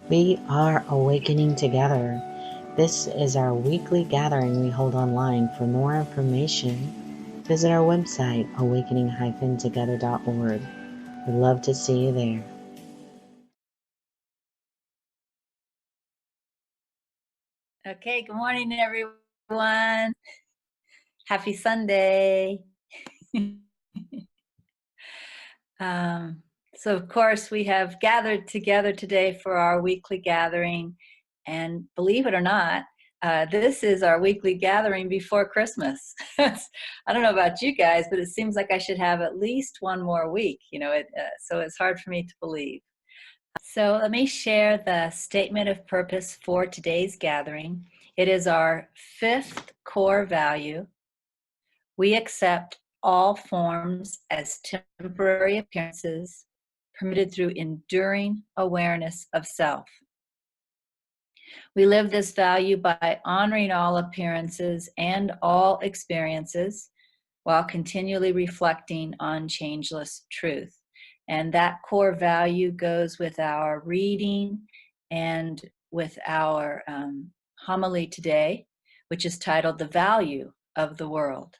We are awakening together. This is our weekly gathering we hold online. For more information, visit our website, awakening-together.org. We'd love to see you there. Okay, good morning, everyone. Happy Sunday. So, of course, we have gathered together today for our weekly gathering. And believe it or not, this is our weekly gathering before Christmas. I don't know about you guys, but it seems like I should have at least one more week. So it's hard for me to believe. So let me share the statement of purpose for today's gathering. It is our fifth core value. We accept all forms as temporary appearances, permitted through enduring awareness of self. We live this value by honoring all appearances and all experiences while continually reflecting on changeless truth. And that core value goes with our reading and with our homily today, which is titled The Value of the World.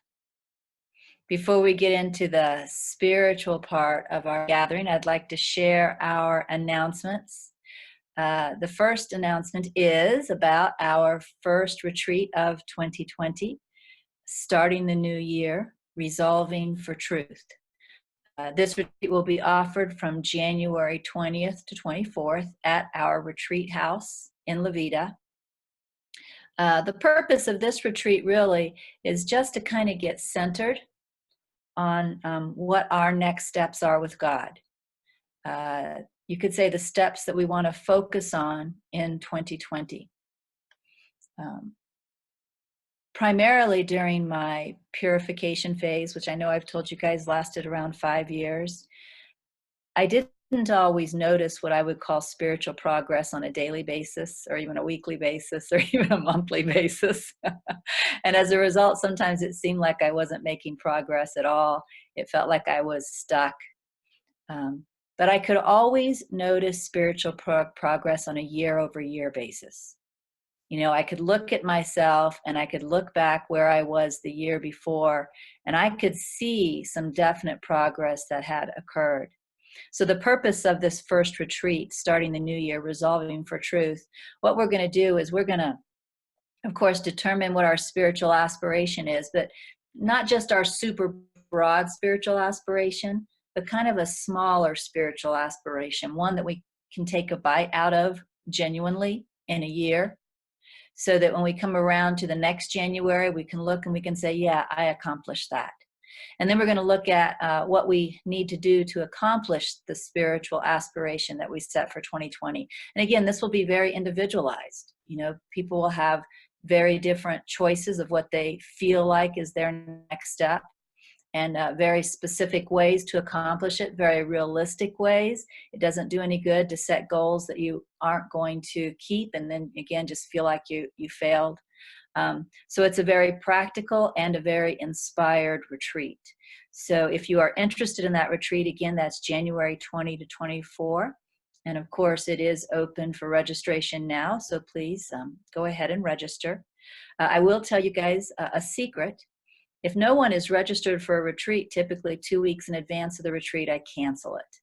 Before we get into the spiritual part of our gathering, I'd like to share our announcements. The first announcement is about our first retreat of 2020, starting the new year, Resolving for Truth. This retreat will be offered from January 20th to 24th at our retreat house in La Vida. The purpose of this retreat really is just to kind of get centered on what our next steps are with God. You could say the steps that we want to focus on in 2020. Primarily during my purification phase, which I know I've told you guys lasted around 5 years, I didn't always notice what I would call spiritual progress on a daily basis or even a weekly basis or even a monthly basis. And as a result, sometimes it seemed like I wasn't making progress at all. It felt like I was stuck. But I could always notice spiritual progress on a year-over-year basis. I could look at myself and I could look back where I was the year before, and I could see some definite progress that had occurred. So the purpose of this first retreat, starting the new year, Resolving for Truth, what we're going to do is we're going to, of course, determine what our spiritual aspiration is, but not just our super broad spiritual aspiration, but kind of a smaller spiritual aspiration, one that we can take a bite out of genuinely in a year, so that when we come around to the next January, we can look and we can say, yeah, I accomplished that. And then we're going to look at what we need to do to accomplish the spiritual aspiration that we set for 2020. And again, this will be very individualized. People will have very different choices of what they feel like is their next step, and very specific ways to accomplish it, very realistic ways. It doesn't do any good to set goals that you aren't going to keep and then again just feel like you failed. So it's a very practical and a very inspired retreat. So if you are interested in that retreat, again, that's January 20 to 24. And of course, it is open for registration now. So please go ahead and register. I will tell you guys a secret. If no one is registered for a retreat, typically 2 weeks in advance of the retreat, I cancel it.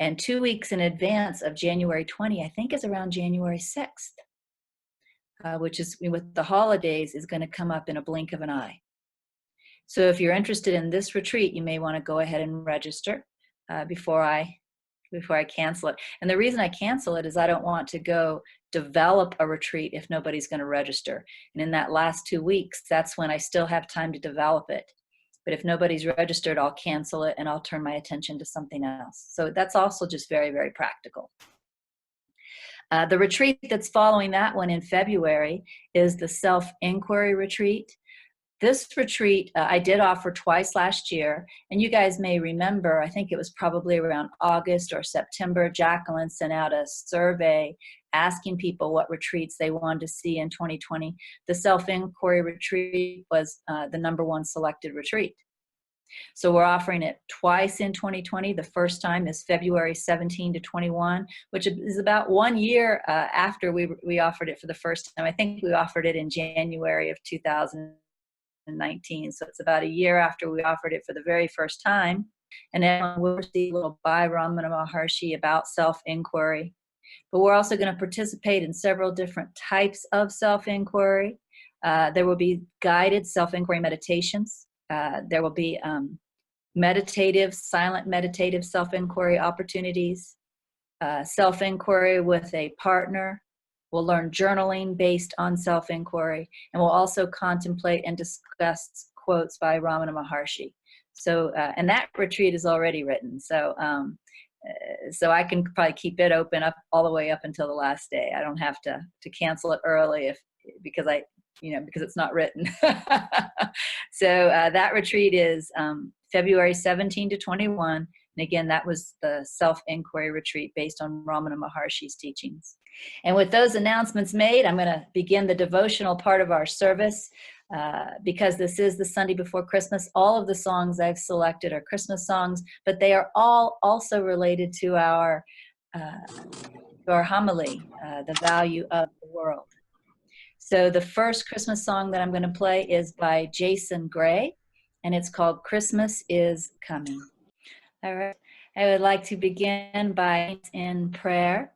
And 2 weeks in advance of January 20, I think is around January 6th. Which is with the holidays is going to come up in a blink of an eye. So if you're interested in this retreat, you may want to go ahead and register before I cancel it. And the reason I cancel it is I don't want to go develop a retreat if nobody's going to register. And in that last 2 weeks, that's when I still have time to develop it. But if nobody's registered, I'll cancel it and I'll turn my attention to something else. So that's also just very, very practical. The retreat that's following that one in February is the Self-Inquiry Retreat. This retreat I did offer twice last year, and you guys may remember, I think it was probably around August or September, Jacqueline sent out a survey asking people what retreats they wanted to see in 2020. The Self-Inquiry Retreat was the #1 selected retreat. So we're offering it twice in 2020. The first time is February 17 to 21, which is about 1 year after we offered it for the first time. I think we offered it in January of 2019. So it's about a year after we offered it for the very first time. And then we'll receive a little by Ramana Maharshi about self-inquiry. But we're also going to participate in several different types of self-inquiry. There will be guided self-inquiry meditations. There will be silent meditative self-inquiry opportunities, self-inquiry with a partner. We'll learn journaling based on self-inquiry, and we'll also contemplate and discuss quotes by Ramana Maharshi. So, and that retreat is already written. So I can probably keep it open up all the way up until the last day. I don't have to cancel it early because it's not written. So that retreat is February 17 to 21. And again, that was the self-inquiry retreat based on Ramana Maharshi's teachings. And with those announcements made, I'm going to begin the devotional part of our service. Because this is the Sunday before Christmas, all of the songs I've selected are Christmas songs, but they are all also related to our homily, the value of the world. So the first Christmas song that I'm going to play is by Jason Gray, and it's called Christmas is Coming. All right. I would like to begin by in prayer.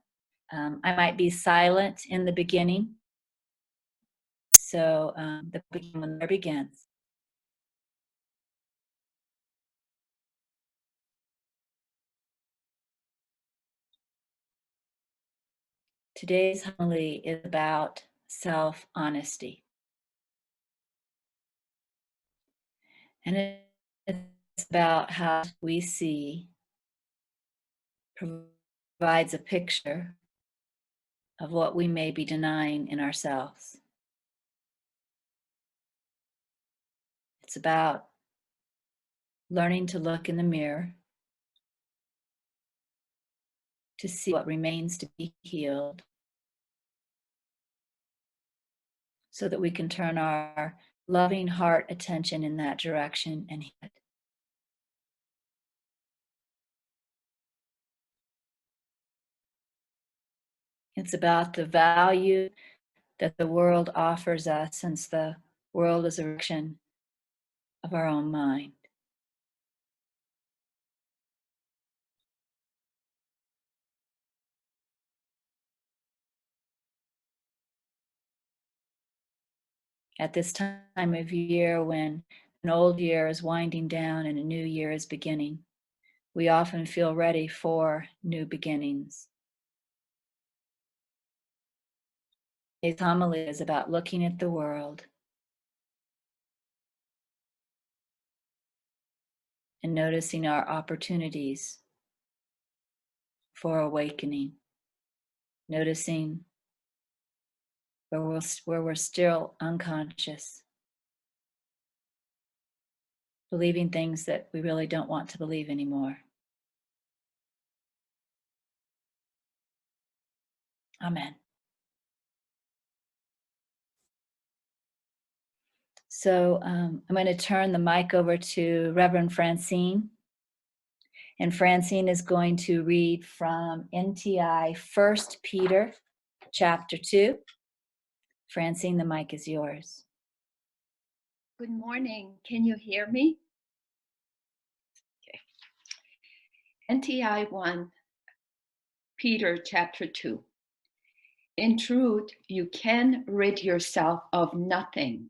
I might be silent in the beginning. So the beginning begins. Today's homily is about self-honesty. And it's about how we see provides a picture of what we may be denying in ourselves. It's about learning to look in the mirror to see what remains to be healed so that we can turn our loving heart attention in that direction and heal it. It's about the value that the world offers us, since the world is a reflection of our own mind. At this time of year, when an old year is winding down and a new year is beginning, we often feel ready for new beginnings. Today's homily is about looking at the world and noticing our opportunities for awakening, noticing where we're still unconscious, believing things that we really don't want to believe anymore. Amen. So I'm going to turn the mic over to Reverend Francine. And Francine is going to read from NTI 1 Peter chapter 2. Francine, the mic is yours. Good morning. Can you hear me? Okay. NTI 1, Peter chapter 2. In truth, you can rid yourself of nothing,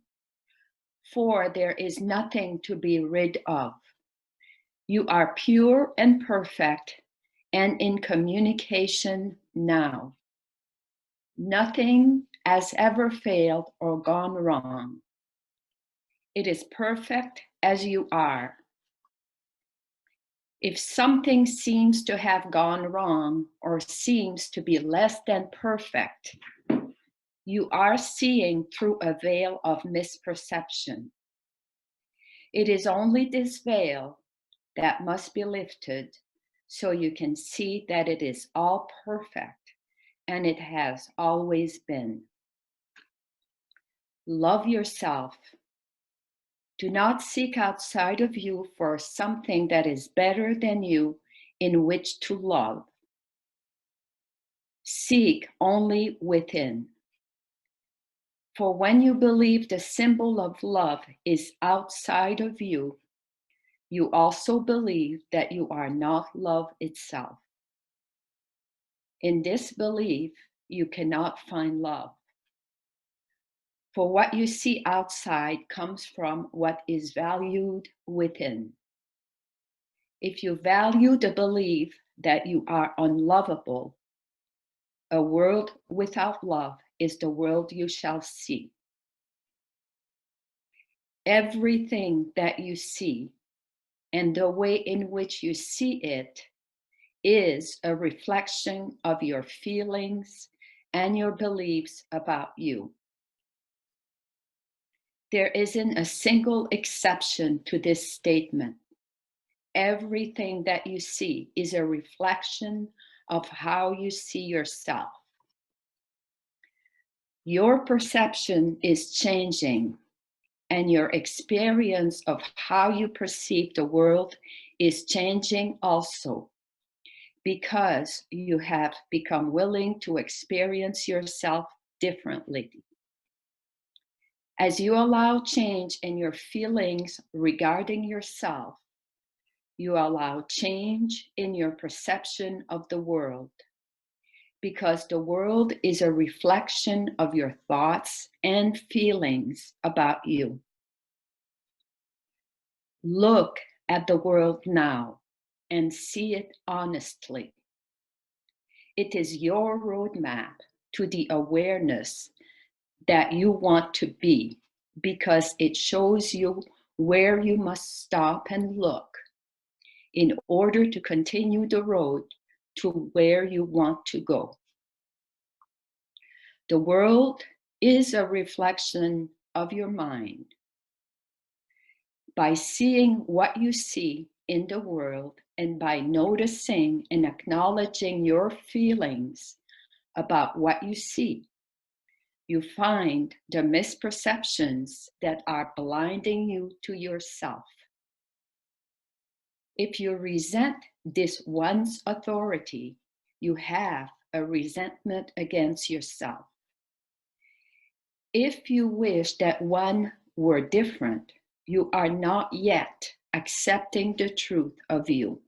for there is nothing to be rid of. You are pure and perfect and in communication now. Nothing has ever failed or gone wrong. It is perfect as you are. If something seems to have gone wrong or seems to be less than perfect, you are seeing through a veil of misperception. It is only this veil that must be lifted so you can see that it is all perfect and it has always been. Love yourself. Do not seek outside of you for something that is better than you in which to love. Seek only within. For when you believe the symbol of love is outside of you, you also believe that you are not love itself. In this belief, you cannot find love. For what you see outside comes from what is valued within. If you value the belief that you are unlovable, a world without love is the world you shall see. Everything that you see and the way in which you see it is a reflection of your feelings and your beliefs about you. There isn't a single exception to this statement. Everything that you see is a reflection of how you see yourself. Your perception is changing, and your experience of how you perceive the world is changing also, because you have become willing to experience yourself differently. As you allow change in your feelings regarding yourself, you allow change in your perception of the world, because the world is a reflection of your thoughts and feelings about you. Look at the world now and see it honestly. It is your roadmap to the awareness that you want to be, because it shows you where you must stop and look in order to continue the road to where you want to go. The world is a reflection of your mind. By seeing what you see in the world, and by noticing and acknowledging your feelings about what you see, you find the misperceptions that are blinding you to yourself. If you resent this one's authority, you have a resentment against yourself. If you wish that one were different, you are not yet accepting the truth of you.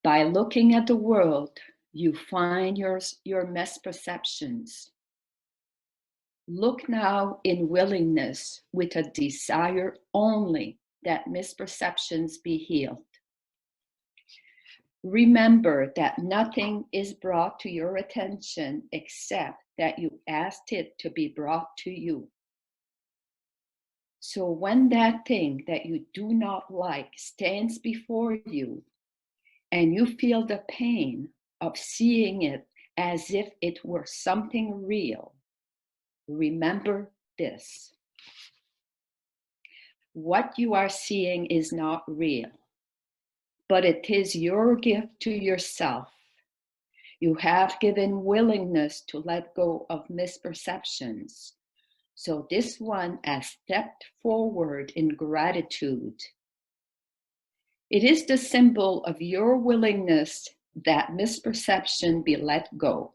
By looking at the world, you find your misperceptions. Look now in willingness with a desire only that misperceptions be healed. Remember that nothing is brought to your attention except that you asked it to be brought to you. So when that thing that you do not like stands before you, and you feel the pain of seeing it as if it were something real, remember this. What you are seeing is not real, but it is your gift to yourself. You have given willingness to let go of misperceptions. So this one has stepped forward in gratitude. It is the symbol of your willingness that misperception be let go.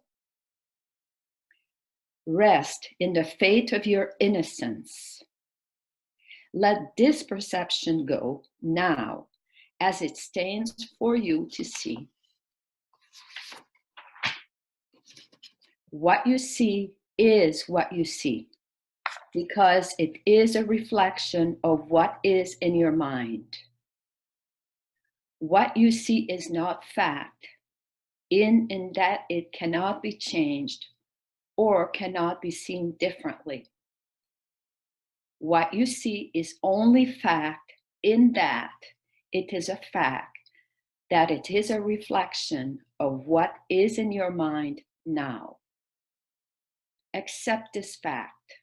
Rest in the faith of your innocence. Let this perception go now, as it stands for you to see. What you see is what you see, because it is a reflection of what is in your mind. What you see is not fact, in that it cannot be changed or cannot be seen differently. What you see is only fact in that it is a fact, that it is a reflection of what is in your mind now. Accept this fact.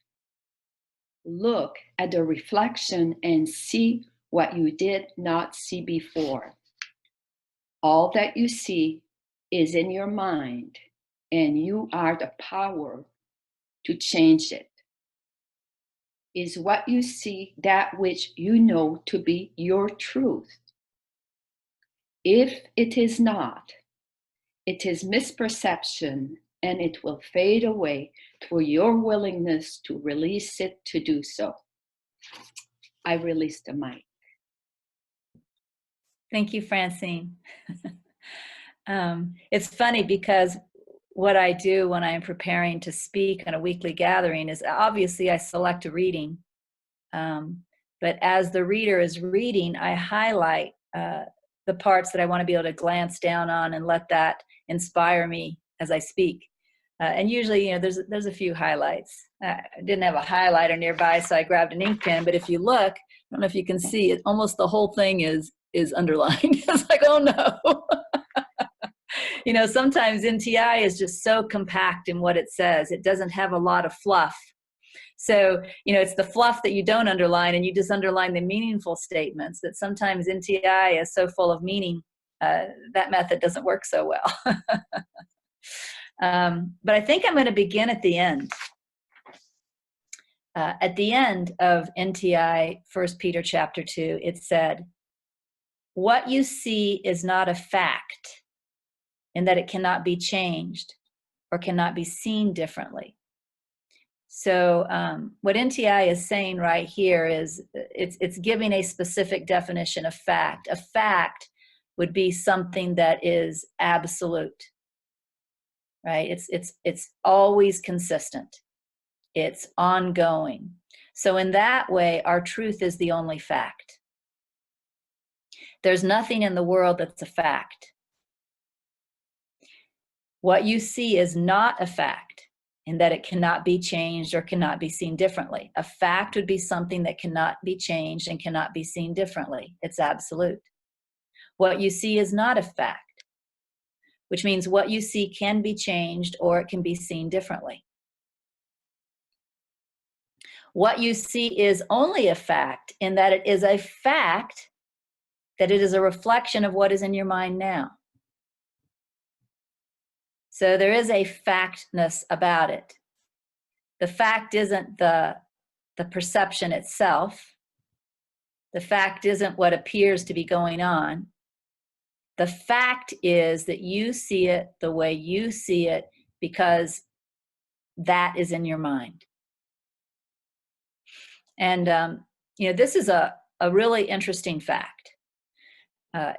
Look at the reflection and see what you did not see before. All that you see is in your mind, and you are the power to change it. Is what you see that which you know to be your truth? If it is not, it is misperception, and it will fade away through your willingness to release it to do so. I release the mic. Thank you, Francine. It's funny because what I do when I am preparing to speak on a weekly gathering is obviously I select a reading. But as the reader is reading, I highlight the parts that I want to be able to glance down on and let that inspire me as I speak. And usually, there's a few highlights. I didn't have a highlighter nearby, so I grabbed an ink pen. But if you look, I don't know if you can see it, almost the whole thing is underlined. It's like, oh no. Sometimes NTI is just so compact in what it says. It doesn't have a lot of fluff. So, it's the fluff that you don't underline, and you just underline the meaningful statements. That sometimes NTI is so full of meaning, that method doesn't work so well. But I think I'm going to begin at the end. At the end of NTI, 1 Peter chapter 2, it said, "What you see is not a fact, in that it cannot be changed or cannot be seen differently." So what NTI is saying right here is it's giving a specific definition of fact. A fact would be something that is absolute, right? It's always consistent. It's ongoing. So in that way, our truth is the only fact. There's nothing in the world that's a fact. What you see is not a fact, in that it cannot be changed or cannot be seen differently. A fact would be something that cannot be changed and cannot be seen differently. It's absolute. What you see is not a fact, which means what you see can be changed or it can be seen differently. What you see is only a fact, in that it is a fact that it is a reflection of what is in your mind now. So there is a factness about it. The fact isn't the perception itself. The fact isn't what appears to be going on. The fact is that you see it the way you see it because that is in your mind. And, this is a really interesting fact.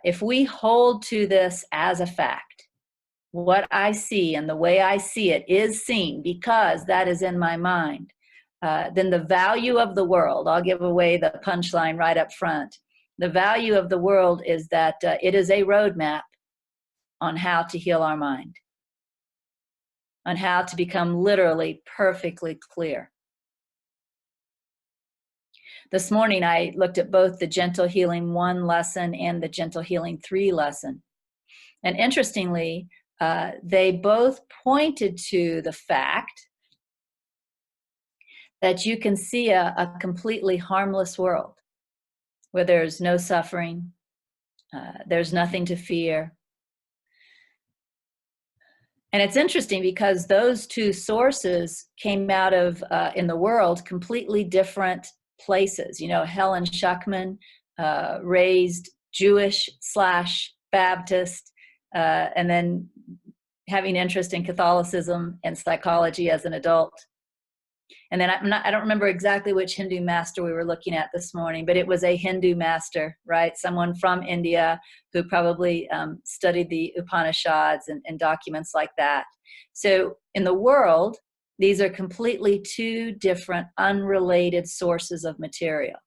If we hold to this as a fact, what I see and the way I see it is seen because that is in my mind, then the value of the world, I'll give away the punchline right up front. The value of the world is that it is a roadmap on how to heal our mind, on how to become literally perfectly clear. This morning, I looked at both the Gentle Healing 1 lesson and the Gentle Healing 3 lesson. And interestingly, they both pointed to the fact that you can see a completely harmless world where there's no suffering, there's nothing to fear. And it's interesting because those two sources came out of, in the world, completely different places. Helen Schuckman, raised Jewish/Baptist, and then having interest in Catholicism and psychology as an adult. And then I don't remember exactly which Hindu master we were looking at this morning, but it was a Hindu master, right? Someone from India who probably studied the Upanishads and documents like that. So in the world, these are completely two different unrelated sources of material.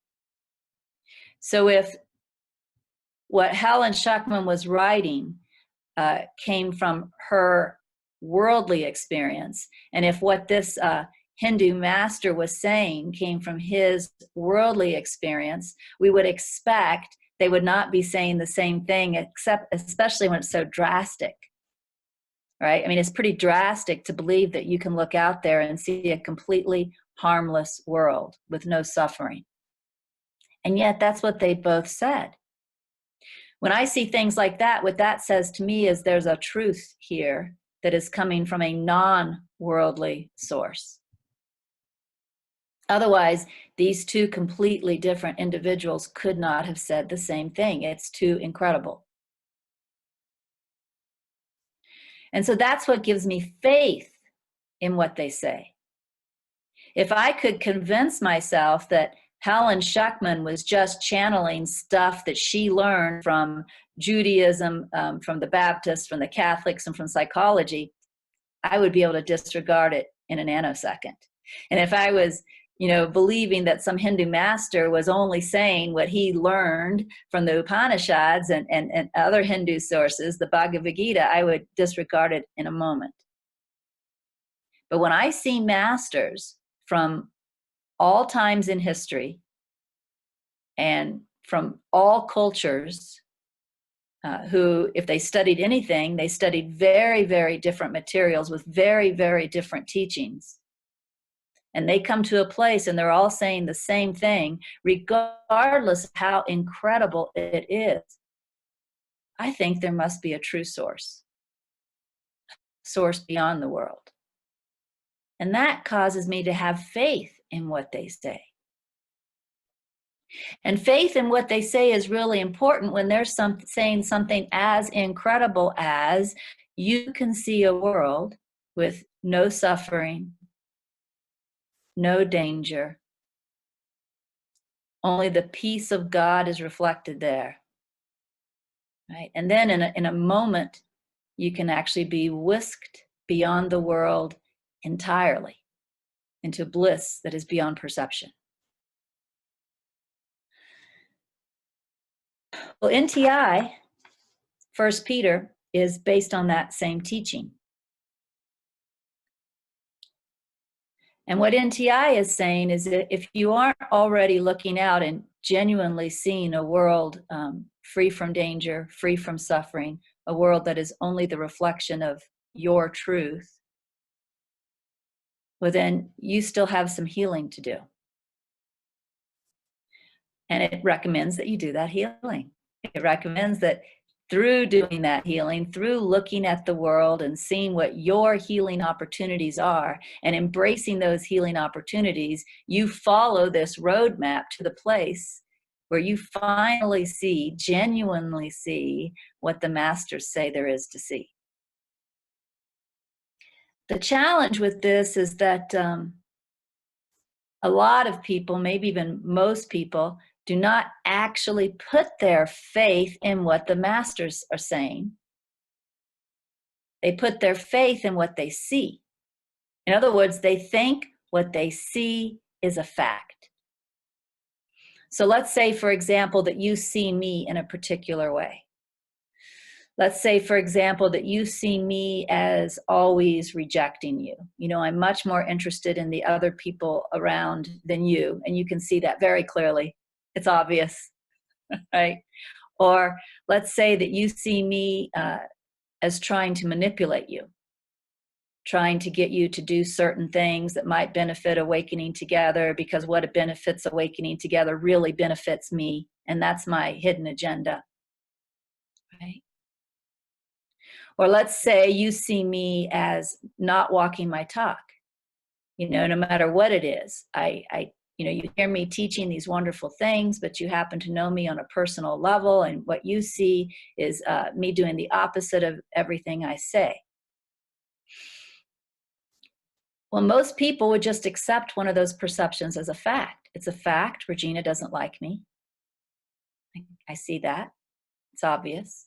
So if what Helen Schuckman was writing came from her worldly experience, and if what this Hindu master was saying came from his worldly experience, we would expect they would not be saying the same thing, especially when it's so drastic, right? I mean, it's pretty drastic to believe that you can look out there and see a completely harmless world with no suffering. And yet that's what they both said. When I see things like that, what that says to me is there's a truth here that is coming from a non-worldly source. Otherwise, these two completely different individuals could not have said the same thing. It's too incredible. And so that's what gives me faith in what they say. If I could convince myself that Helen Schuckman was just channeling stuff that she learned from Judaism, from the Baptists, from the Catholics, and from psychology, I would be able to disregard it in a nanosecond. And if I was, believing that some Hindu master was only saying what he learned from the Upanishads and other Hindu sources, the Bhagavad Gita, I would disregard it in a moment. But when I see masters from all times in history and from all cultures who, if they studied anything, they studied very, very different materials with very, very different teachings. And they come to a place and they're all saying the same thing, regardless of how incredible it is. I think there must be a true source beyond the world. And that causes me to have faith in what they say. And faith in what they say is really important when they're saying something as incredible as you can see a world with no suffering, no danger. Only the peace of God is reflected there. Right? And then in a moment, you can actually be whisked beyond the world entirely into bliss that is beyond perception. Well, NTI, 1 Peter, is based on that same teaching. And what NTI is saying is that if you aren't already looking out and genuinely seeing a world free from danger, free from suffering, a world that is only the reflection of your truth, well, then you still have some healing to do. And it recommends that you do that healing. It recommends that through doing that healing, through looking at the world and seeing what your healing opportunities are and embracing those healing opportunities, you follow this roadmap to the place where you finally see, genuinely see what the masters say there is to see. The challenge with this is that a lot of people, maybe even most people, do not actually put their faith in what the masters are saying. They put their faith in what they see. In other words, they think what they see is a fact. So let's say, for example, that you see me in a particular way. Let's say, for example, that you see me as always rejecting you. I'm much more interested in the other people around than you, and you can see that very clearly. It's obvious, right? Or let's say that you see me as trying to manipulate you, trying to get you to do certain things that might benefit awakening together, because what it benefits awakening together really benefits me, and that's my hidden agenda, right? Or let's say you see me as not walking my talk. No matter what it is, you hear me teaching these wonderful things, but you happen to know me on a personal level, and what you see is me doing the opposite of everything I say. Well, most people would just accept one of those perceptions as a fact. It's a fact, Regina doesn't like me. I see that. It's obvious.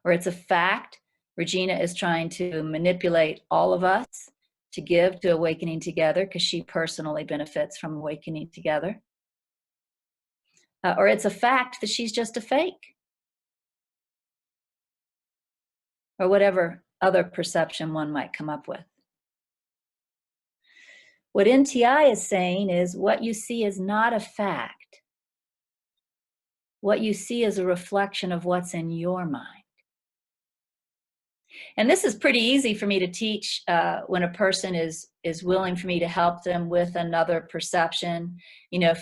Or it's a fact, Regina is trying to manipulate all of us to give to awakening together because she personally benefits from awakening together. Or it's a fact that she's just a fake. Or whatever other perception one might come up with. What NTI is saying is what you see is not a fact. What you see is a reflection of what's in your mind. And this is pretty easy for me to teach when a person is willing for me to help them with another perception.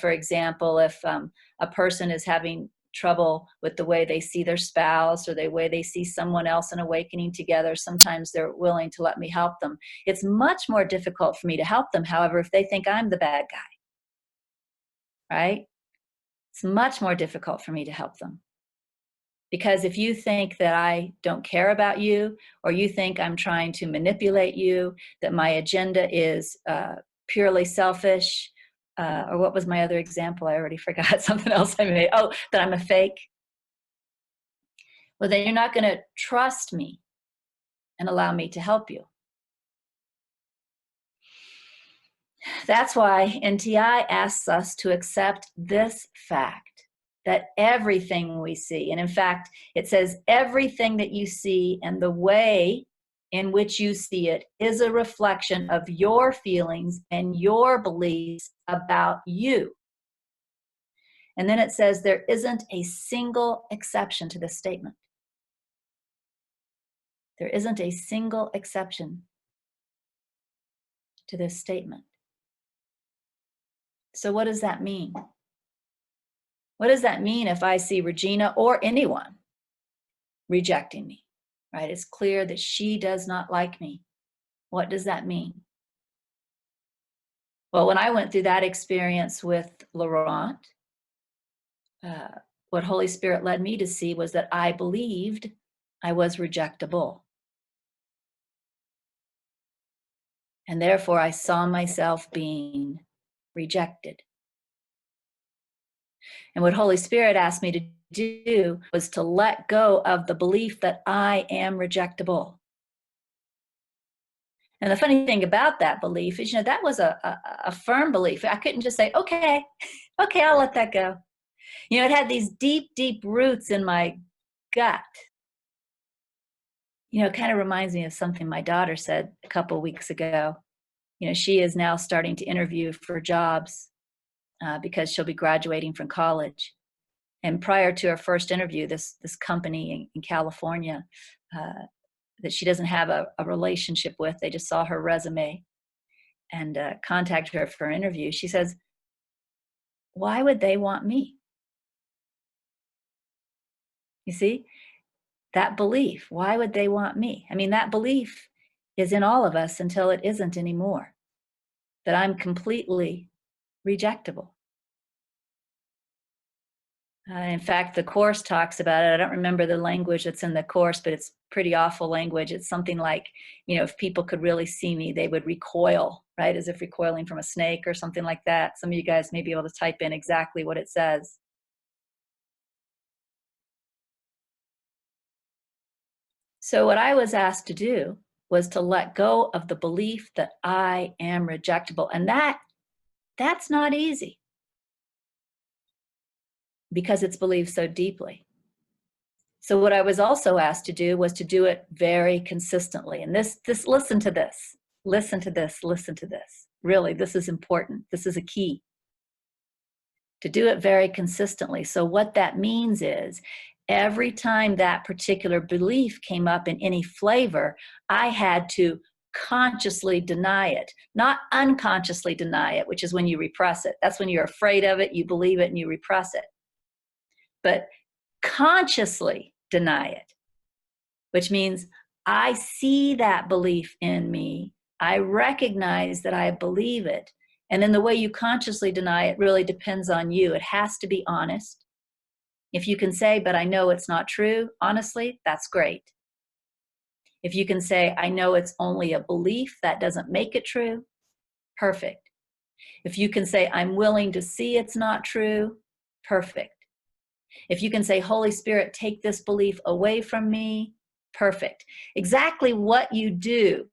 For example, if a person is having trouble with the way they see their spouse or the way they see someone else in awakening together, sometimes they're willing to let me help them. It's much more difficult for me to help them, however, if they think I'm the bad guy, right? It's much more difficult for me to help them. Because if you think that I don't care about you, or you think I'm trying to manipulate you, that my agenda is purely selfish, or what was my other example? I already forgot something else I made. Oh, that I'm a fake. Well, then you're not going to trust me and allow me to help you. That's why NTI asks us to accept this fact, that everything we see, and in fact, it says everything that you see and the way in which you see it is a reflection of your feelings and your beliefs about you. And then it says there isn't a single exception to this statement. There isn't a single exception to this statement. So what does that mean? What does that mean if I see Regina or anyone rejecting me, right? It's clear that she does not like me. What does that mean? Well, when I went through that experience with Laurent, what Holy Spirit led me to see was that I believed I was rejectable. And therefore, I saw myself being rejected. And what Holy Spirit asked me to do was to let go of the belief that I am rejectable. And the funny thing about that belief is, that was a firm belief. I couldn't just say, okay, I'll let that go. It had these deep, deep roots in my gut. It kind of reminds me of something my daughter said a couple weeks ago. She is now starting to interview for jobs because she'll be graduating from college. And prior to her first interview, this company in California that she doesn't have a relationship with, they just saw her resume and contacted her for an interview. She says, why would they want me? You see, that belief, why would they want me? I mean, that belief is in all of us until it isn't anymore, that I'm completely rejectable. In fact, the Course talks about it. I don't remember the language that's in the Course, but it's pretty awful language. It's something like, if people could really see me, they would recoil, right? As if recoiling from a snake or something like that. Some of you guys may be able to type in exactly what it says. So what I was asked to do was to let go of the belief that I am rejectable. And that's not easy, because it's believed so deeply. So what I was also asked to do was to do it very consistently. And this listen to this. Really, this is important. This is a key. To do it very consistently. So what that means is, every time that particular belief came up in any flavor, I had to consciously deny it, not unconsciously deny it, which is when you repress it. That's when you're afraid of it, you believe it, and you repress it. But consciously deny it, which means I see that belief in me. I recognize that I believe it. And then the way you consciously deny it really depends on you. It has to be honest. If you can say, but I know it's not true, honestly, that's great. If you can say, I know it's only a belief, that doesn't make it true, perfect. If you can say, I'm willing to see it's not true, perfect. If you can say, Holy Spirit, take this belief away from me, perfect. Exactly what you do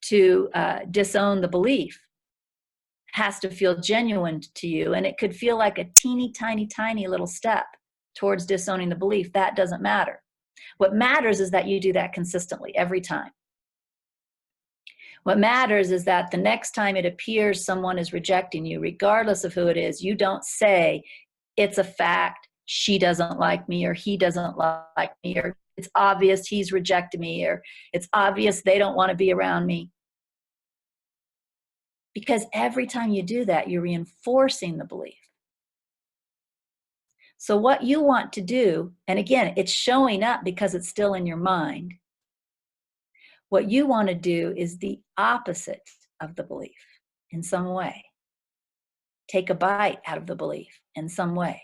to disown the belief has to feel genuine to you, and it could feel like a teeny tiny little step towards disowning the belief. That doesn't matter. What matters is that you do that consistently every time. What matters is that the next time it appears someone is rejecting you, regardless of who it is, you don't say, it's a fact, she doesn't like me, or he doesn't like me, or it's obvious he's rejected me, or it's obvious they don't want to be around me. Because every time you do that, you're reinforcing the belief. So what you want to do, and again, it's showing up because it's still in your mind. What you want to do is the opposite of the belief in some way. Take a bite out of the belief in some way,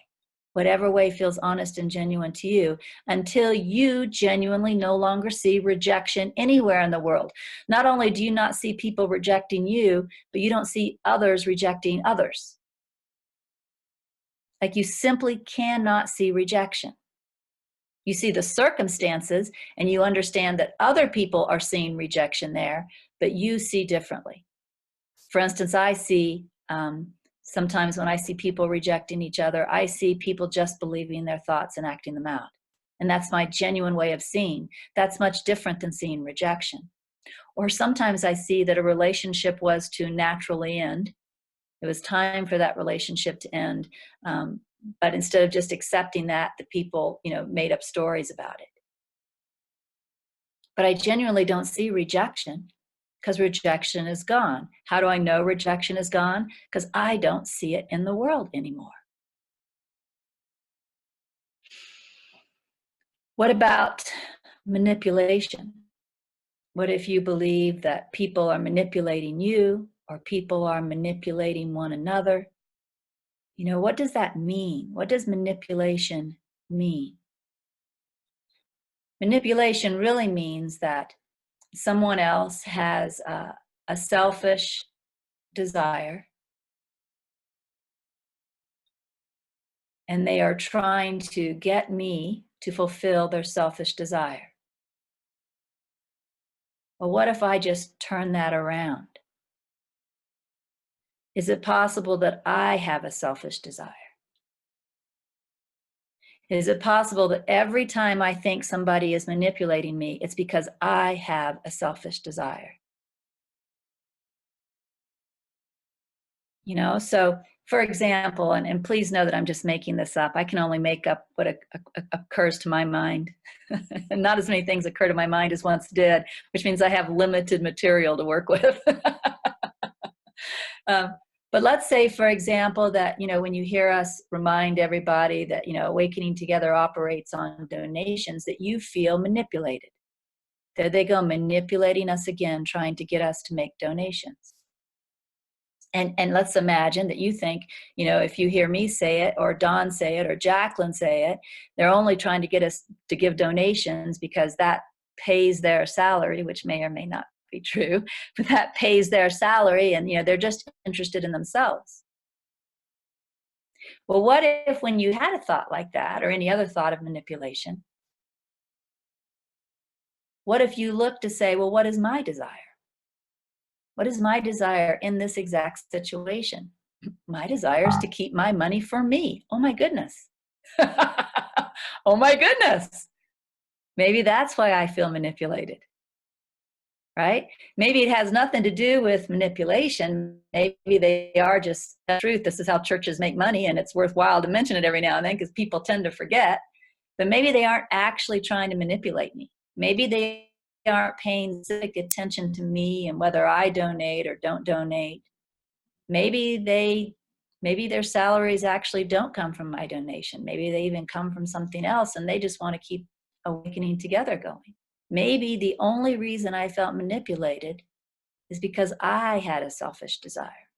whatever way feels honest and genuine to you, until you genuinely no longer see rejection anywhere in the world. Not only do you not see people rejecting you, but you don't see others rejecting others. Like, you simply cannot see rejection. You see the circumstances and you understand that other people are seeing rejection there, but you see differently. For instance, I see sometimes when I see people rejecting each other, I see people just believing their thoughts and acting them out. And that's my genuine way of seeing. That's much different than seeing rejection. Or sometimes I see that a relationship was to naturally end. It was time for that relationship to end. But instead of just accepting that, the people, made up stories about it. But I genuinely don't see rejection, because rejection is gone. How do I know rejection is gone? Because I don't see it in the world anymore. What about manipulation? What if you believe that people are manipulating you, or people are manipulating one another? What does that mean? What does manipulation mean? Manipulation really means that someone else has a selfish desire, and they are trying to get me to fulfill their selfish desire. Well, what if I just turn that around? Is it possible that I have a selfish desire? Is it possible that every time I think somebody is manipulating me, it's because I have a selfish desire? So for example, and please know that I'm just making this up. I can only make up what occurs to my mind. And not as many things occur to my mind as once did, which means I have limited material to work with. But let's say, for example, that, when you hear us remind everybody that, Awakening Together operates on donations, that you feel manipulated. There they go, manipulating us again, trying to get us to make donations. And let's imagine that you think, if you hear me say it, or Dawn say it, or Jacqueline say it, they're only trying to get us to give donations because that pays their salary, which may or may not be true, but that pays their salary, and they're just interested in themselves. Well, what if when you had a thought like that, or any other thought of manipulation, what if you look to say, well, what is my desire? What is my desire in this exact situation? My desire is to keep my money for me. Oh my goodness. Oh my goodness. Maybe that's why I feel manipulated, right? Maybe it has nothing to do with manipulation. Maybe they are just the truth. This is how churches make money, and it's worthwhile to mention it every now and then because people tend to forget. But maybe they aren't actually trying to manipulate me. Maybe they aren't paying specific attention to me and whether I donate or don't donate. Maybe their salaries actually don't come from my donation. Maybe they even come from something else, and they just want to keep Awakening Together going. Maybe the only reason I felt manipulated is because I had a selfish desire.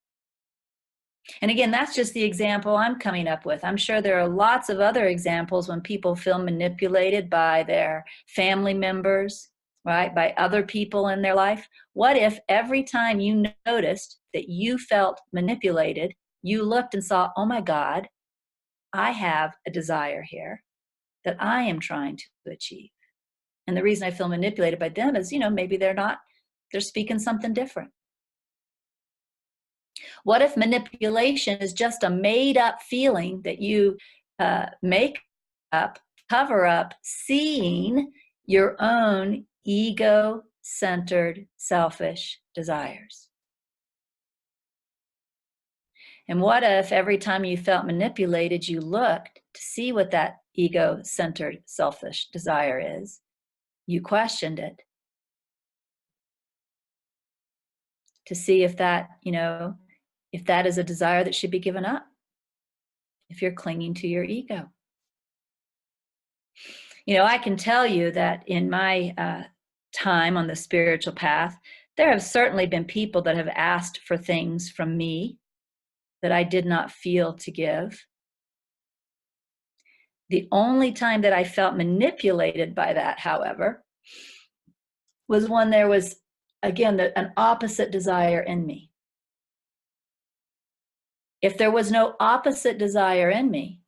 And again, that's just the example I'm coming up with. I'm sure there are lots of other examples when people feel manipulated by their family members, right? By other people in their life. What if every time you noticed that you felt manipulated, you looked and saw, oh my God, I have a desire here that I am trying to achieve. And the reason I feel manipulated by them is, maybe they're speaking something different. What if manipulation is just a made up feeling that you make up, cover up, seeing your own ego-centered, selfish desires? And what if every time you felt manipulated, you looked to see what that ego-centered, selfish desire is? You questioned it to see if that, if that is a desire that should be given up, if you're clinging to your ego. You know, I can tell you that in my time on the spiritual path, there have certainly been people that have asked for things from me that I did not feel to give. The only time that I felt manipulated by that, however, was when there was, again, an opposite desire in me. If there was no opposite desire in me,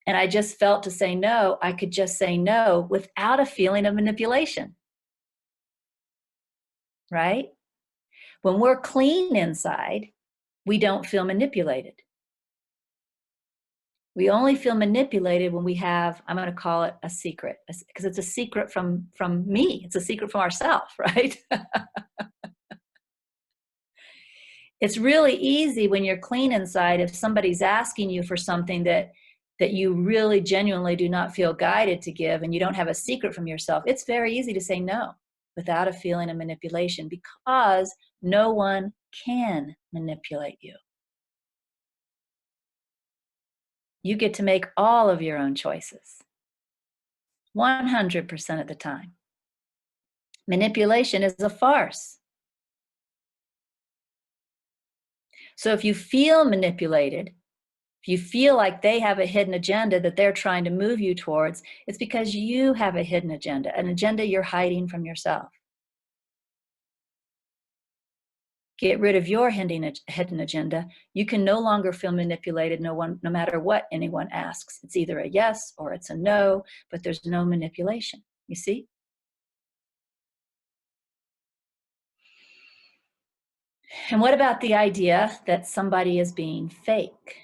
and I just felt to say no, I could just say no without a feeling of manipulation. Right? When we're clean inside, we don't feel manipulated. We only feel manipulated when we have, I'm going to call it a secret, because it's a secret from me. It's a secret from ourselves, right? It's really easy when you're clean inside, if somebody's asking you for something that you really genuinely do not feel guided to give, and you don't have a secret from yourself, it's very easy to say no without a feeling of manipulation, because no one can manipulate you. You get to make all of your own choices, 100% of the time. Manipulation is a farce. So if you feel manipulated, if you feel like they have a hidden agenda that they're trying to move you towards, it's because you have a hidden agenda, an agenda you're hiding from yourself. Get rid of your hidden agenda. You can no longer feel manipulated, no matter what anyone asks. It's either a yes or it's a no, but there's no manipulation. You see? And what about the idea that somebody is being fake,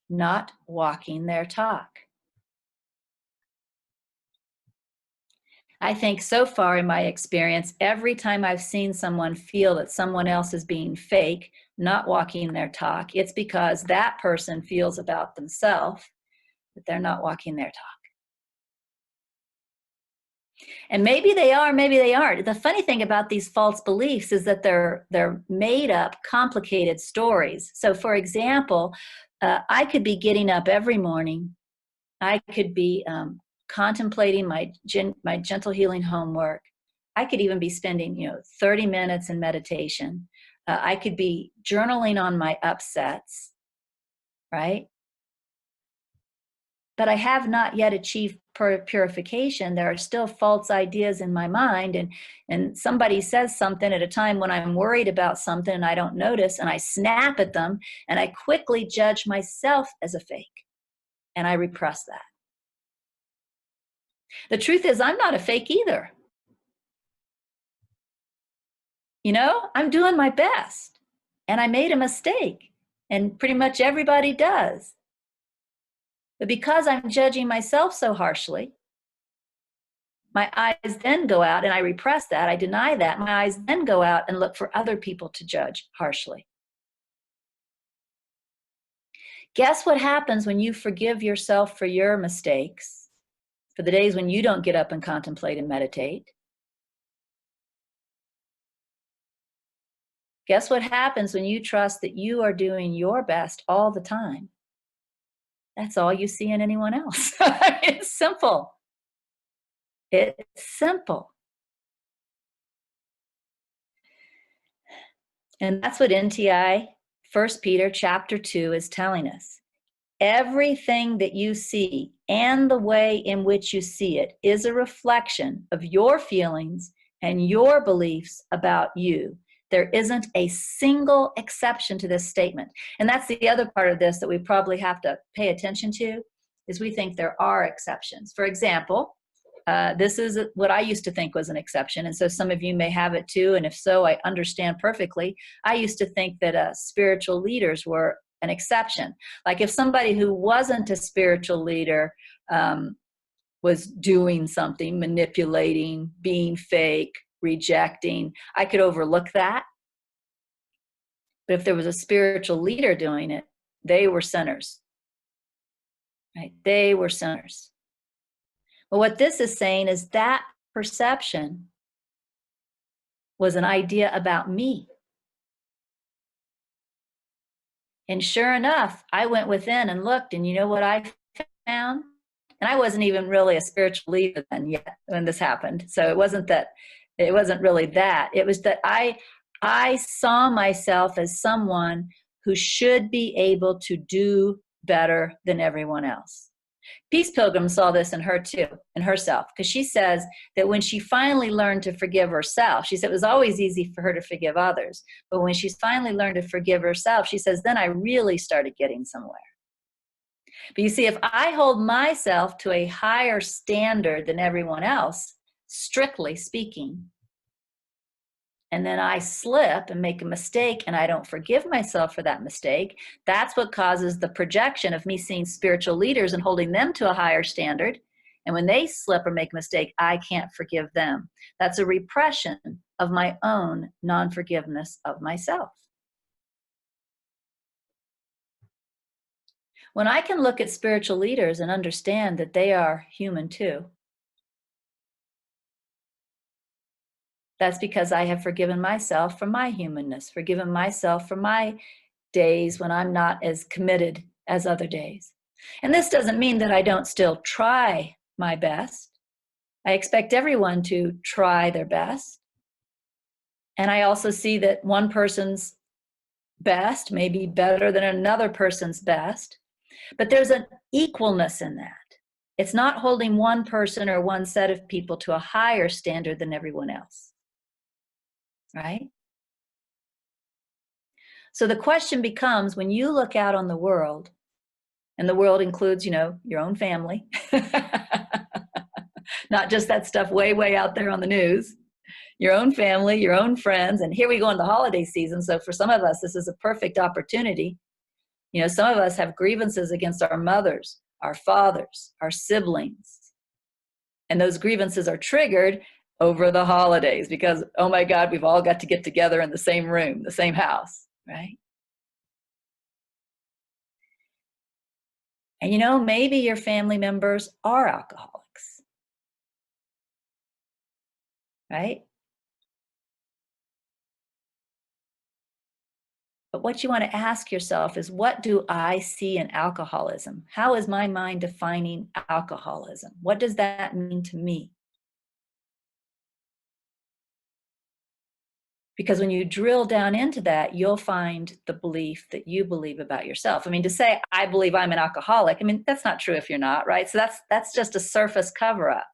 not walking their talk? I think so far in my experience, every time I've seen someone feel that someone else is being fake, not walking their talk, it's because that person feels about themselves that they're not walking their talk. And maybe they are, maybe they aren't. The funny thing about these false beliefs is that they're made up, complicated stories. So for example, I could be getting up every morning. I could be contemplating my gentle healing homework. I could even be spending 30 minutes in meditation. I could be journaling on my upsets, right? But I have not yet achieved purification. There are still false ideas in my mind, and somebody says something at a time when I'm worried about something and I don't notice, and I snap at them, and I quickly judge myself as a fake, and I repress that. The truth is, I'm not a fake either. I'm doing my best, and I made a mistake, and pretty much everybody does. But because I'm judging myself so harshly, my eyes then go out, and I repress that, I deny that, my eyes then go out and look for other people to judge harshly. Guess what happens when you forgive yourself for your mistakes, for the days when you don't get up and contemplate and meditate? Guess what happens when you trust that you are doing your best all the time? That's all you see in anyone else. It's simple. It's simple. And that's what NTI, 1 Peter chapter 2 is telling us. Everything that you see and the way in which you see it is a reflection of your feelings and your beliefs about you. There isn't a single exception to this statement. And that's the other part of this that we probably have to pay attention to, is we think there are exceptions. For example, this is what I used to think was an exception, and so some of you may have it too, and if so, I understand perfectly. I used to think that spiritual leaders were an exception. Like if somebody who wasn't a spiritual leader was doing something, manipulating, being fake, rejecting, I could overlook that. But if there was a spiritual leader doing it, they were sinners. Right? They were sinners. But what this is saying is that perception was an idea about me. And sure enough, I went within and looked, and you know what I found? And I wasn't even really a spiritual leader then yet when this happened. So it wasn't really that. It was that I saw myself as someone who should be able to do better than everyone else. Peace Pilgrim saw this in her too, in herself, because she says that when she finally learned to forgive herself, she said it was always easy for her to forgive others, but when she's finally learned to forgive herself, she says, then I really started getting somewhere. But you see, if I hold myself to a higher standard than everyone else, strictly speaking, and then I slip and make a mistake and I don't forgive myself for that mistake, that's what causes the projection of me seeing spiritual leaders and holding them to a higher standard. And when they slip or make a mistake, I can't forgive them. That's a repression of my own non-forgiveness of myself. When I can look at spiritual leaders and understand that they are human too, that's because I have forgiven myself for my humanness, forgiven myself for my days when I'm not as committed as other days. And this doesn't mean that I don't still try my best. I expect everyone to try their best. And I also see that one person's best may be better than another person's best. But there's an equalness in that. It's not holding one person or one set of people to a higher standard than everyone else. Right? So the question becomes, when you look out on the world, and the world includes, your own family, not just that stuff way, way out there on the news, your own family, your own friends, and here we go in the holiday season. So for some of us, this is a perfect opportunity. Some of us have grievances against our mothers, our fathers, our siblings. And those grievances are triggered over the holidays because, oh my God, we've all got to get together in the same room, the same house, right? And maybe your family members are alcoholics, right? But what you want to ask yourself is, what do I see in alcoholism? How is my mind defining alcoholism? What does that mean to me? Because when you drill down into that, you'll find the belief that you believe about yourself. I mean, to say, I believe I'm an alcoholic, that's not true if you're not, right? So that's just a surface cover up.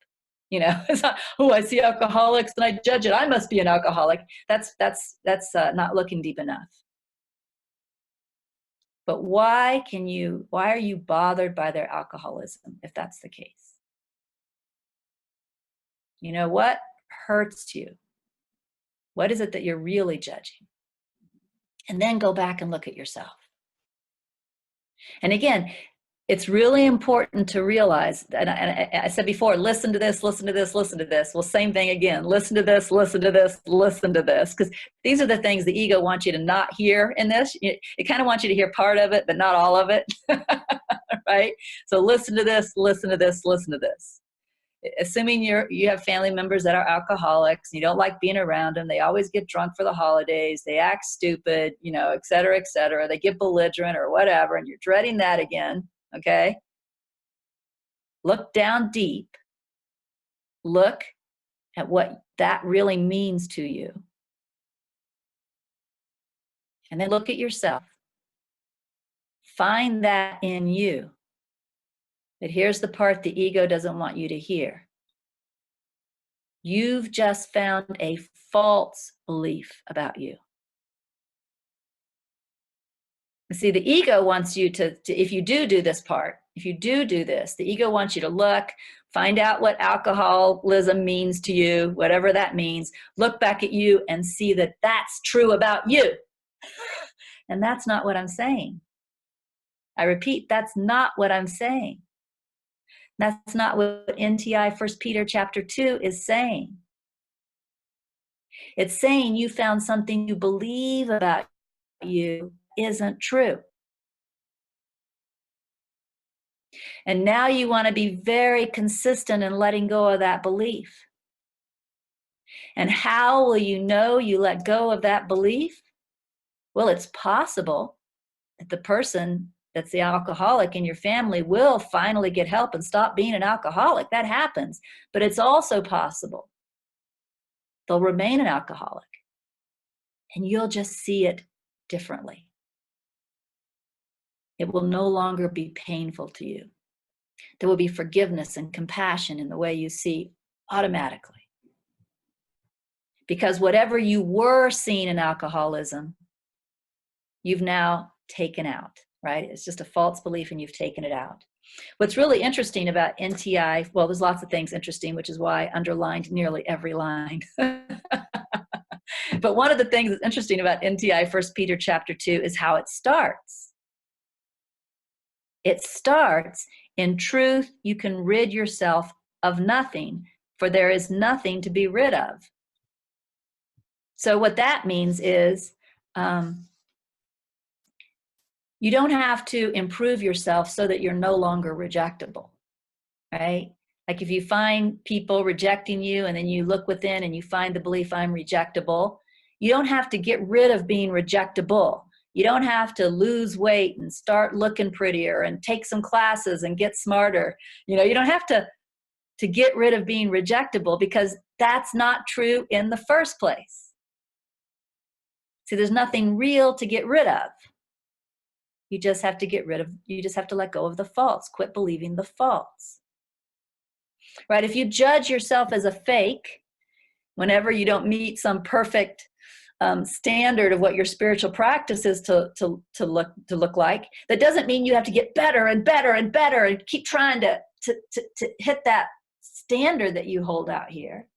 It's not, oh, I see alcoholics and I judge it. I must be an alcoholic. That's not looking deep enough. But why are you bothered by their alcoholism if that's the case? What hurts you? What is it that you're really judging? And then go back and look at yourself. And again, it's really important to realize, and I said before, listen to this, listen to this, listen to this. Well, same thing again. Listen to this, listen to this, listen to this. Because these are the things the ego wants you to not hear in this. It kind of wants you to hear part of it, but not all of it. Right? So listen to this, listen to this, listen to this. Assuming you have family members that are alcoholics, you don't like being around them, they always get drunk for the holidays, they act stupid, et cetera, they get belligerent or whatever, and you're dreading that again, okay? Look down deep. Look at what that really means to you. And then look at yourself. Find that in you. But here's the part the ego doesn't want you to hear. You've just found a false belief about you. See, the ego wants you to if you do this part, if you do this, the ego wants you to look, find out what alcoholism means to you, whatever that means, look back at you and see that that's true about you. And that's not what I'm saying. I repeat, that's not what I'm saying. That's not what NTI 1 Peter chapter 2 is saying. It's saying you found something you believe about you isn't true. And now you want to be very consistent in letting go of that belief. And how will you know you let go of that belief? Well, it's possible that the person that's the alcoholic in your family will finally get help and stop being an alcoholic. That happens. But it's also possible they'll remain an alcoholic, and you'll just see it differently. It will no longer be painful to you. There will be forgiveness and compassion in the way you see automatically. Because whatever you were seeing in alcoholism, you've now taken out, right? It's just a false belief and you've taken it out. What's really interesting about NTI, well, there's lots of things interesting, which is why I underlined nearly every line. But one of the things that's interesting about NTI, 1 Peter chapter 2, is how it starts. It starts, in truth, you can rid yourself of nothing, for there is nothing to be rid of. So what that means is you don't have to improve yourself so that you're no longer rejectable, right? Like if you find people rejecting you and then you look within and you find the belief I'm rejectable, you don't have to get rid of being rejectable. You don't have to lose weight and start looking prettier and take some classes and get smarter. You know, you don't have to get rid of being rejectable, because that's not true in the first place. See, there's nothing real to get rid of. You just have to let go of the false. Quit believing the false. Right? If you judge yourself as a fake, whenever you don't meet some perfect standard of what your spiritual practice is to look like, that doesn't mean you have to get better and better and better and keep trying to hit that standard that you hold out here.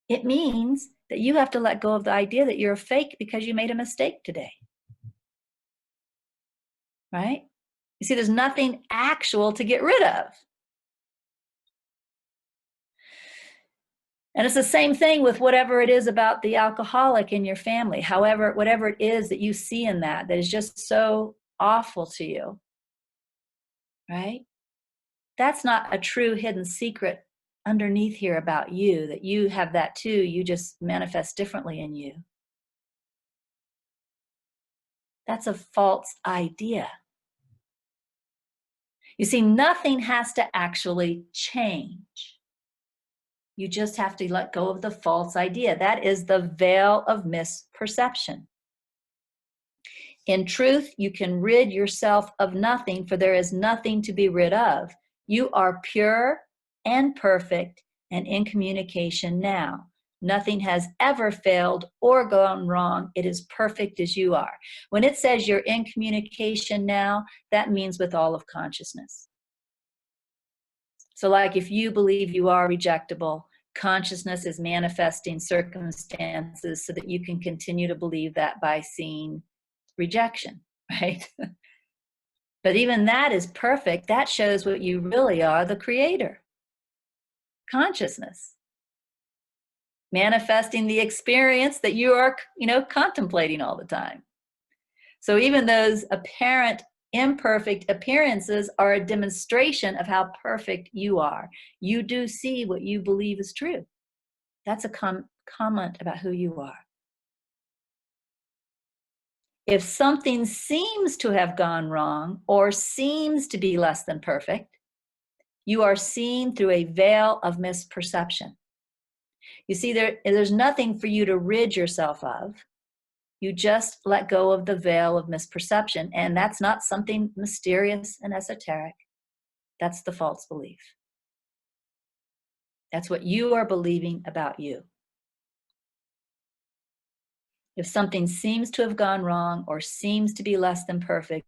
It means that you have to let go of the idea that you're a fake because you made a mistake today. Right? You see, there's nothing actual to get rid of. And it's the same thing with whatever it is about the alcoholic in your family. However, whatever it is that you see in that is just so awful to you, right? That's not a true hidden secret underneath here about you, that you have that too. You just manifest differently in you. That's a false idea. You see, nothing has to actually change. You just have to let go of the false idea. That is the veil of misperception. In truth, you can rid yourself of nothing, for there is nothing to be rid of. You are pure and perfect and in communication now. Nothing has ever failed or gone wrong. It is perfect as you are. When it says you're in communication now, that means with all of consciousness. So like if you believe you are rejectable, consciousness is manifesting circumstances so that you can continue to believe that by seeing rejection, right? But even that is perfect. That shows what you really are, the creator. Consciousness. Manifesting the experience that you are, contemplating all the time. So even those apparent imperfect appearances are a demonstration of how perfect you are. You do see what you believe is true. That's a comment about who you are. If something seems to have gone wrong or seems to be less than perfect, you are seen through a veil of misperception. You see, there's nothing for you to rid yourself of. You just let go of the veil of misperception, and that's not something mysterious and esoteric. That's the false belief. That's what you are believing about you. If something seems to have gone wrong or seems to be less than perfect,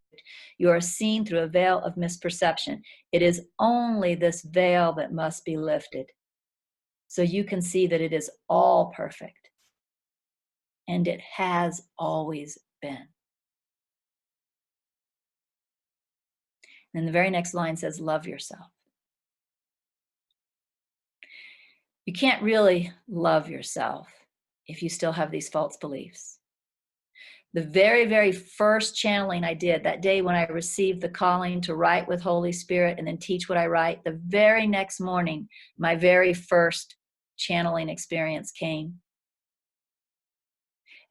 you are seen through a veil of misperception. It is only this veil that must be lifted, so you can see that it is all perfect, and it has always been. And the very next line says, love yourself. You can't really love yourself if you still have these false beliefs. The very, very first channeling I did that day when I received the calling to write with Holy Spirit and then teach what I write, the very next morning, my very first channeling experience came.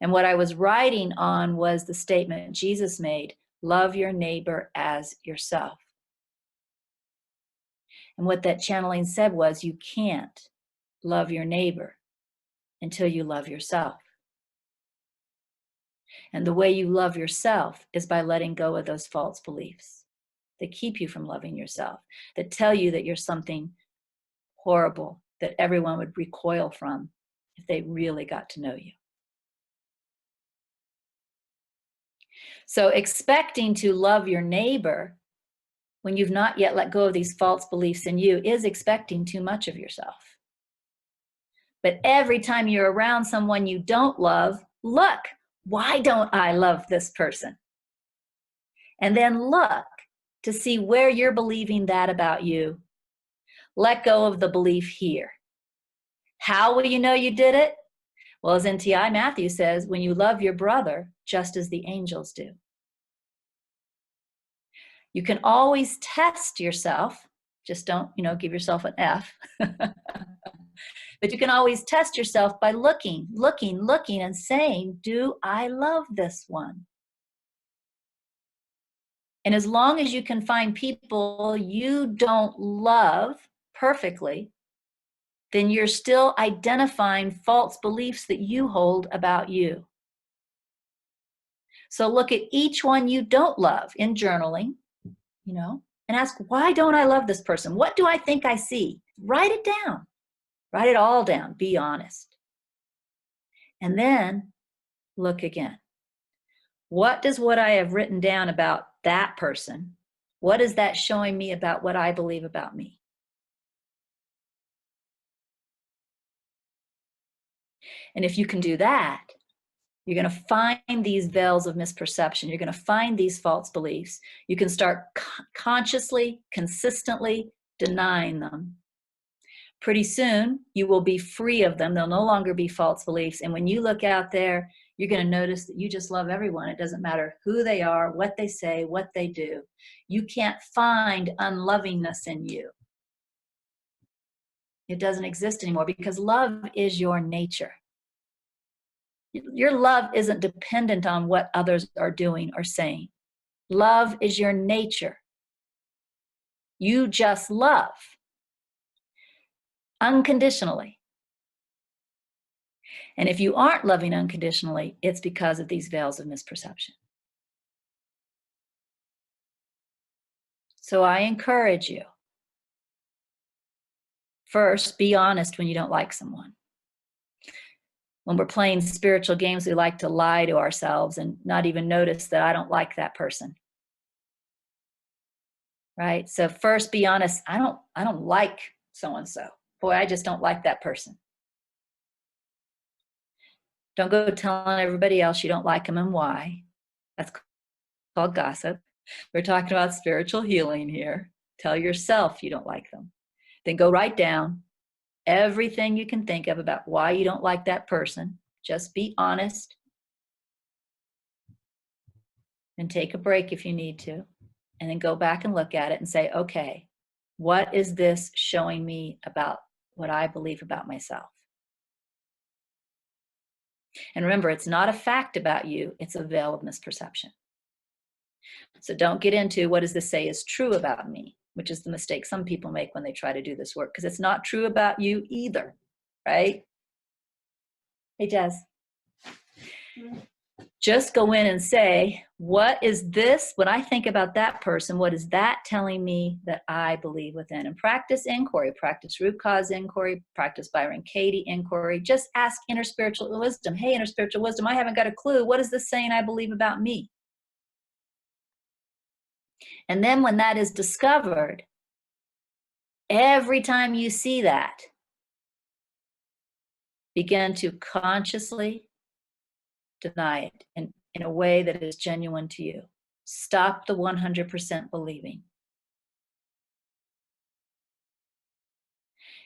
And what I was writing on was the statement Jesus made, Love your neighbor as yourself. And what that channeling said was, you can't love your neighbor until you love yourself. And the way you love yourself is by letting go of those false beliefs that keep you from loving yourself, that tell you that you're something horrible that everyone would recoil from if they really got to know you. So expecting to love your neighbor when you've not yet let go of these false beliefs in you is expecting too much of yourself. But every time you're around someone you don't love, look, why don't I love this person? And then look to see where you're believing that about you. Let go of the belief here. How will you know you did it? Well, as N.T.I. Matthew says, when you love your brother just as the angels do. You can always test yourself. Just don't, give yourself an F. But you can always test yourself by looking and saying, do I love this one? And as long as you can find people you don't love perfectly, then you're still identifying false beliefs that you hold about you. So look at each one you don't love in journaling, and ask, why don't I love this person? What do I think I see? Write it down. Write it all down. Be honest. And then look again. What does what I have written down about that person, what is that showing me about what I believe about me? And if you can do that, you're going to find these veils of misperception. You're going to find these false beliefs. You can start consciously, consistently denying them. Pretty soon, you will be free of them. They'll no longer be false beliefs. And when you look out there, you're going to notice that you just love everyone. It doesn't matter who they are, what they say, what they do. You can't find unlovingness in you. It doesn't exist anymore because love is your nature. Your love isn't dependent on what others are doing or saying. Love is your nature. You just love unconditionally. And if you aren't loving unconditionally, it's because of these veils of misperception. So I encourage you, first, be honest when you don't like someone. When we're playing spiritual games, we like to lie to ourselves and not even notice that I don't like that person. Right? So first, be honest. I don't like so-and-so. Boy, I just don't like that person. Don't go telling everybody else you don't like them and why. That's called gossip. We're talking about spiritual healing here. Tell yourself you don't like them. Then go write down everything you can think of about why you don't like that person. Just be honest. And take a break if you need to. And then go back and look at it and say, okay, what is this showing me about what I believe about myself? And remember, it's not a fact about you, it's a veil of misperception. So don't get into what does this say is true about me, which is the mistake some people make when they try to do this work, because it's not true about you either, right? Hey, Jazz. Just go in and say, what is this? When I think about that person, what is that telling me that I believe within? And practice inquiry, practice root cause inquiry, practice Byron Katie inquiry. Just ask inner spiritual wisdom. Hey, inner spiritual wisdom, I haven't got a clue. What is this saying I believe about me? And then when that is discovered, every time you see that, begin to consciously deny it in a way that is genuine to you. Stop the 100% believing.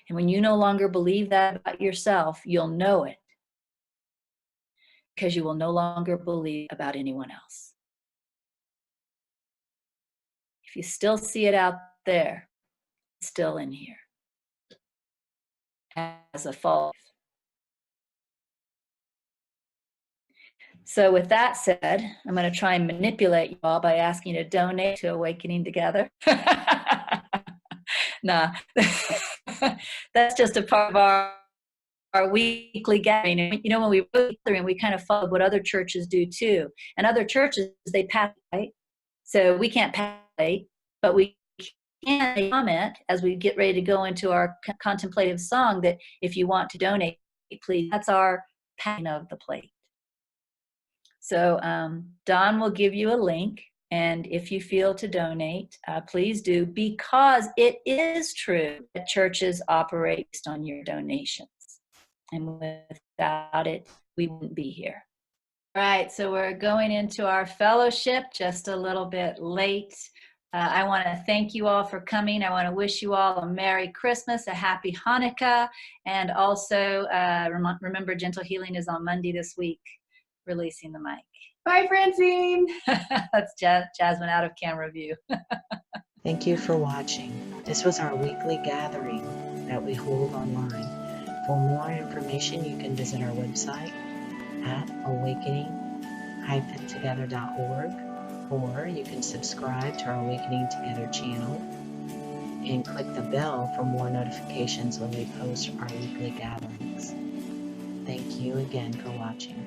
And when you no longer believe that about yourself, you'll know it because you will no longer believe about anyone else. If you still see it out there, it's still in here as a false. So with that said, I'm going to try and manipulate you all by asking you to donate to Awakening Together. Nah, that's just a part of our weekly gathering. And, you know, when we were gathering, we kind of followed what other churches do too. And other churches, they pass, right? So we can't pass, but we can comment as we get ready to go into our contemplative song that if you want to donate, please. That's our passing of the plate. So Don will give you a link, and if you feel to donate, please do, because it is true that churches operate based on your donations. And without it, we wouldn't be here. All right, so we're going into our fellowship just a little bit late. I want to thank you all for coming. I want to wish you all a Merry Christmas, a Happy Hanukkah, and also remember, Gentle Healing is on Monday this week. Releasing the mic. Bye, Francine. That's Jasmine out of camera view. Thank you for watching. This was our weekly gathering that we hold online. For more information, you can visit our website at awakening-together.org, or you can subscribe to our Awakening Together channel and click the bell for more notifications when we post our weekly gatherings. Thank you again for watching.